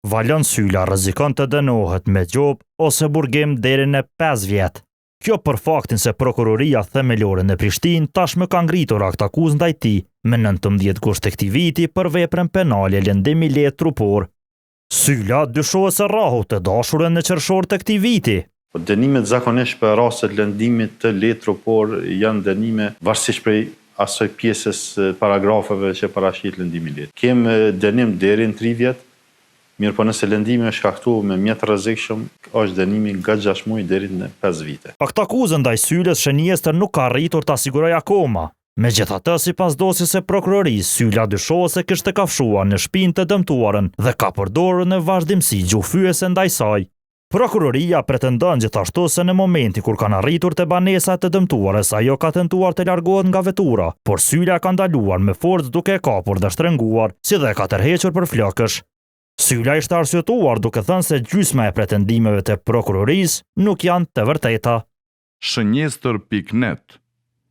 Valon Sylla rrezikon të dënohet me gjop ose burgim deri në 5 vjet. Kjo për faktin se prokuroria themelore në Prishtinë tashmë ka ngritur akt akuzë ndaj tij me 19 gusht të këtij viti për veprën penale lëndim i lehtë trupor. Sylla dyshohet se rrahu të dashurën në qershor të këtij viti. Dënimet zakonisht për rastet lëndimit të lehtë trupor janë dënime varësisht prej asoj pjesës paragrafeve që paraqit lëndimi i lehtë. Kem dënim deri në 3 vjet. Mirë po nëse lëndimi është shkaktuar me mjet të rrezikshëm, është dënimi nga 6 muaj deri në 5 vite. Akt akuzën ndaj Syllës shënjestër nuk ka arritur ta sigurojë akoma. Megjithatë, sipas dosjes së prokurorisë, Sylla dyshohet se kishte kafshuar në shtëpinë të dëmtuarën dhe ka përdorur në vazhdimsi gjufyese ndaj saj. Prokuroria pretendon gjithashtu se në momenti kur kanë arritur te banesa të dëmtuarës, ajo ka tentuar të largohet nga vetura, por Sylla ka ndaluar me forcë duke e kapur dhe shtrënguar, si dhe ka tërhequr për flokësh. Sylla ishte arsyetuar duke thënë se gjysma e pretendimeve të prokurorisë nuk janë të vërteta. Shënjestër.net